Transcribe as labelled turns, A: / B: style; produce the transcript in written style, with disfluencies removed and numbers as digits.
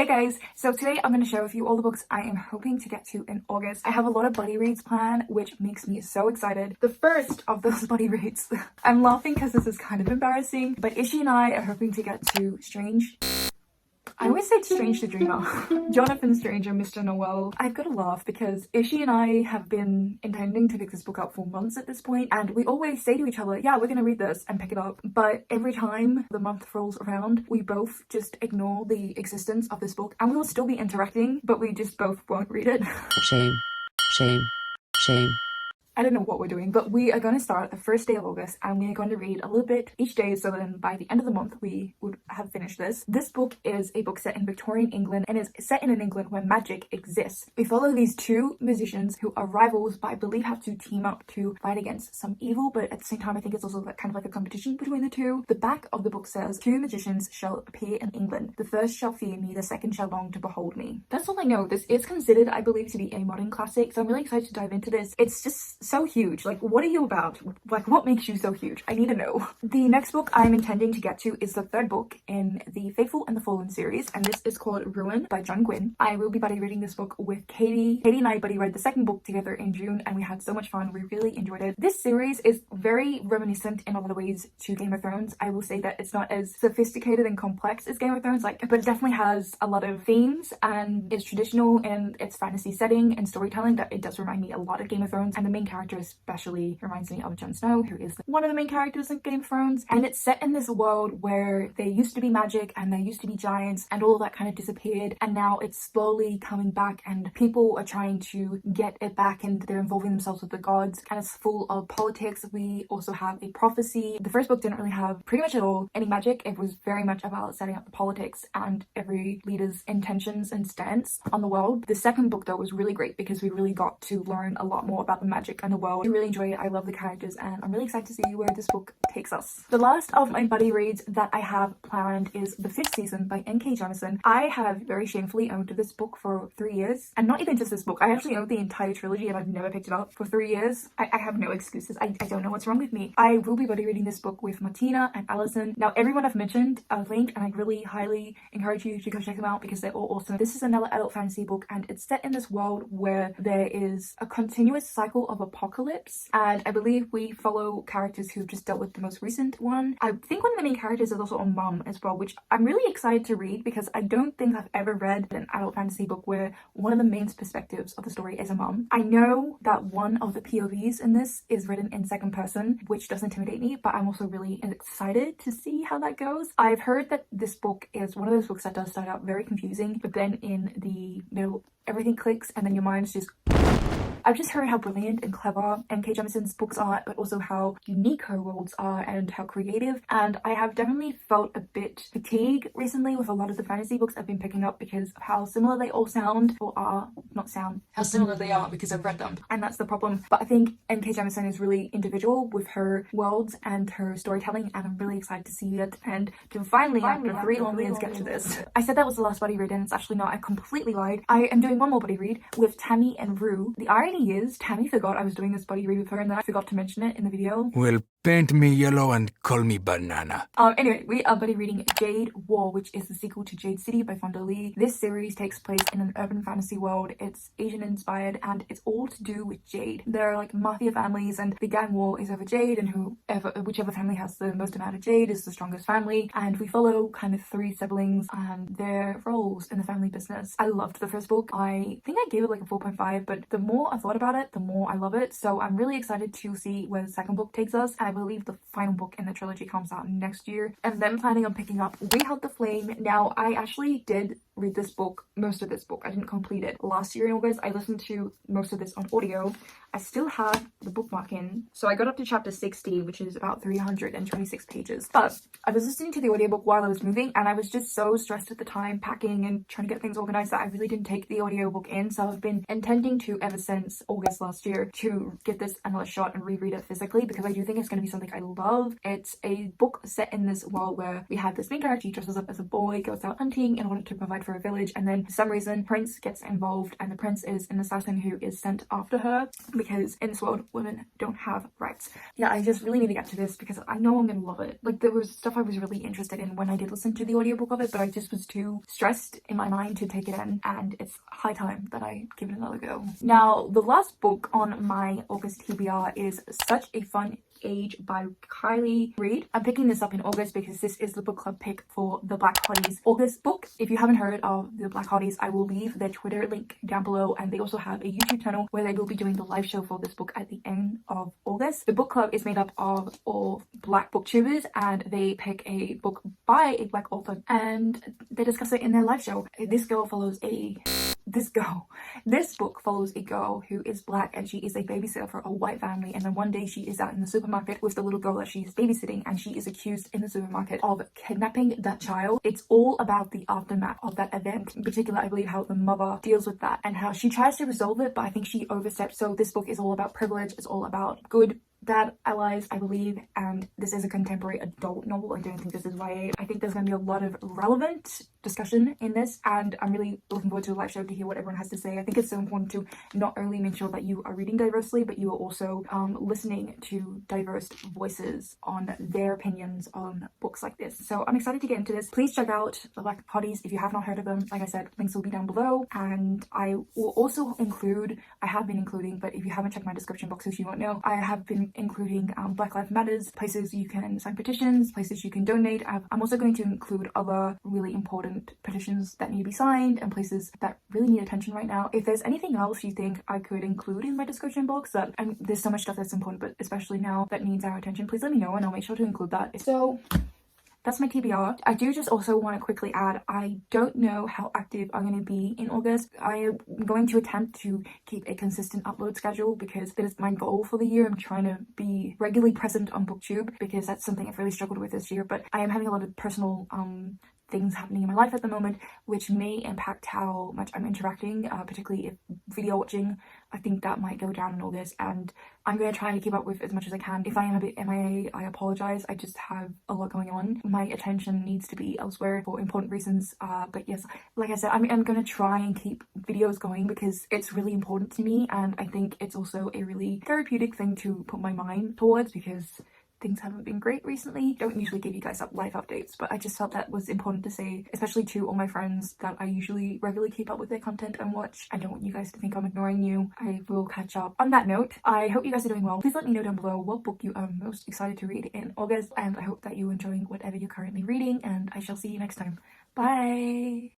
A: Hey guys, so today I'm going to share with you all the books I am hoping to get to in August. I have a lot of buddy reads planned, which makes me so excited. The first of those buddy reads, I'm laughing because this is kind of embarrassing, but Ishi and I are hoping to get to Strange. I always say Strange to Dreamer. Jonathan Strange and Mr. Noel. I've got to laugh because Ishi and I have been intending to pick this book up for months at this point, and we always say to each other, yeah, we're going to read this and pick it up. But every time the month rolls around, we both just ignore the existence of this book, and we will still be interacting, but we just both won't read it.
B: Shame, shame, shame.
A: I don't know what we're doing, but we are going to start the first day of August and we are going to read a little bit each day, so then by the end of the month we would have finished this. This book is a book set in Victorian England and is set in an England where magic exists. We follow these two musicians who are rivals but I believe have to team up to fight against some evil, but at the same time I think it's also kind of like a competition between the two. The back of the book says, "Two magicians shall appear in England. The first shall fear me, the second shall long to behold me." That's all I know. This is considered, I believe, to be a modern classic, so I'm really excited to dive into this. It's just so huge. Like, what are you about? Like, what makes you so huge? I need to know. The next book I'm intending to get to is the third book in the Faithful and the Fallen series, and this is called Ruin by John Gwynne. I will be buddy reading this book with Katy. Katy and I buddy read the second book together in June and we had so much fun. We really enjoyed it. This series is very reminiscent in a lot of ways to Game of Thrones. I will say that it's not as sophisticated and complex as Game of Thrones, but it definitely has a lot of themes and it's traditional in its fantasy setting and storytelling that it does remind me a lot of Game of Thrones, and the main character especially reminds me of Jon Snow, who is one of the main characters in Game of Thrones. And it's set in this world where there used to be magic and there used to be giants and all that kind of disappeared, and now it's slowly coming back and people are trying to get it back and they're involving themselves with the gods, and it's full of politics. We also have a prophecy. The first book didn't really have pretty much at all any magic. It was very much about setting up the politics and every leader's intentions and stance on the world. The second book though was really great because we really got to learn a lot more about the magic and the world. I really enjoy it. I love the characters and I'm really excited to see where this book takes us. The last of my buddy reads that I have planned is The Fifth Season by N.K. Jemisin. I have very shamefully owned this book for 3 years, and not even just this book. I actually owned the entire trilogy and I've never picked it up for 3 years. I have no excuses. I don't know what's wrong with me. I will be buddy reading this book with Martina and Alison. Now everyone I've mentioned are linked and I really highly encourage you to go check them out because they're all awesome. This is another adult fantasy book and it's set in this world where there is a continuous cycle of apocalypse, and I believe we follow characters who've just dealt with the most recent one. I think one of the main characters is also a mum as well, which I'm really excited to read because I don't think I've ever read an adult fantasy book where one of the main perspectives of the story is a mum. I know that one of the POVs in this is written in second person, which does intimidate me, but I'm also really excited to see how that goes. I've heard that this book is one of those books that does start out very confusing, but then in the middle everything clicks and then your mind's just... I've just heard how brilliant and clever N.K. Jemisin's books are, but also how unique her worlds are and how creative. And I have definitely felt a bit fatigued recently with a lot of the fantasy books I've been picking up because of how similar they all sound, or are, not sound, how similar they are because I've read them. And that's the problem. But I think N.K. Jemisin is really individual with her worlds and her storytelling, and I'm really excited to see it and to finally after 3 long years get to this. I said that was the last buddy read and it's actually not. I completely lied. I am doing one more buddy read with Tammy and Rue. The irony is Tammy forgot I was doing this buddy read with her and then I forgot to mention it in the video.
C: Well, paint me yellow and call me banana.
A: Anyway, we are buddy reading Jade War, which is the sequel to Jade City by Fonda Lee. This series takes place in an urban fantasy world. It's Asian inspired and it's all to do with Jade. There are like mafia families and the gang war is over Jade, and whichever family has the most amount of Jade is the strongest family, and we follow kind of 3 siblings and their roles in the family business. I loved the first book. I think I gave it like a 4.5, but the more I thought about it, the more I love it. So I'm really excited to see where the second book takes us. I believe the final book in the trilogy comes out next year, and then planning on picking up We Held the Flame. Now I actually did read this book, most of this book. I didn't complete it last year in August. I listened to most of this on audio. I still have the bookmark in, so I got up to chapter 60, which is about 326 pages. But I was listening to the audiobook while I was moving, and I was just so stressed at the time, packing and trying to get things organized, that I really didn't take the audiobook in. So I've been intending to, ever since August last year, to get this another shot and reread it physically because I do think it's going to be something I love. It's a book set in this world where we have this main character. He dresses up as a boy, goes out hunting in order to provide for for a village, and then for some reason Prince gets involved, and the prince is an assassin who is sent after her because in this world women don't have rights. Yeah, I just really need to get to this because I know I'm gonna love it. Like, there was stuff I was really interested in when I did listen to the audiobook of it, but I just was too stressed in my mind to take it in, and it's high time that I give it another go. Now, the last book on my August TBR is Such a Fun Age by Katy. I'm picking this up in August because this is the book club pick for the Black Hotties August book. If you haven't heard of the Black Hotties, I will leave their Twitter link down below, and they also have a YouTube channel where they will be doing the live show for this book at the end of August. The book club is made up of all Black booktubers, and they pick a book by a Black author and they discuss it in their live show. This book follows a girl who is Black, and she is a babysitter for a white family, and then one day she is out in the supermarket with the little girl that she's babysitting, and she is accused in the supermarket of kidnapping that child. It's all about the aftermath of that event. In particular, I believe how the mother deals with that and how she tries to resolve it, but I think she oversteps. So this book is all about privilege, it's all about good bad allies, I believe, and this is a contemporary adult novel. I don't think this is YA. I think there's going to be a lot of relevant discussion in this, and I'm really looking forward to a live show to hear what everyone has to say. I think it's so important to not only make sure that you are reading diversely, but you are also listening to diverse voices on their opinions on books like this. So I'm excited to get into this. Please check out the Black Hotties if you have not heard of them. Like I said, links will be down below, and I will also include, I have been including, but if you haven't checked my description boxes, you won't know, I have been including Black Lives Matters, places you can sign petitions, places you can donate. I'm also going to include other really important petitions that need to be signed and places that really need attention right now. If there's anything else you think I could include in my description box, that there's so much stuff that's important, but especially now that needs our attention, please let me know and I'll make sure to include that. So that's my TBR. I do just also want to quickly add, I don't know how active I'm going to be in August. I am going to attempt to keep a consistent upload schedule because that is my goal for the year. I'm trying to be regularly present on BookTube because that's something I've really struggled with this year, but I am having a lot of personal things happening in my life at the moment which may impact how much I'm interacting, particularly if video watching. I think that might go down in August, and I'm going to try to keep up with as much as I can. If I am a bit MIA, I apologize. I just have a lot going on. My attention needs to be elsewhere for important reasons, but yes, like I said, I'm going to try and keep videos going because it's really important to me, and I think it's also a really therapeutic thing to put my mind towards because things haven't been great recently. Don't usually give you guys life updates, but I just felt that was important to say, especially to all my friends that I usually regularly keep up with their content and watch. I don't want you guys to think I'm ignoring you. I will catch up. On that note, I hope you guys are doing well. Please let me know down below what book you are most excited to read in August, and I hope that you're enjoying whatever you're currently reading, and I shall see you next time. Bye!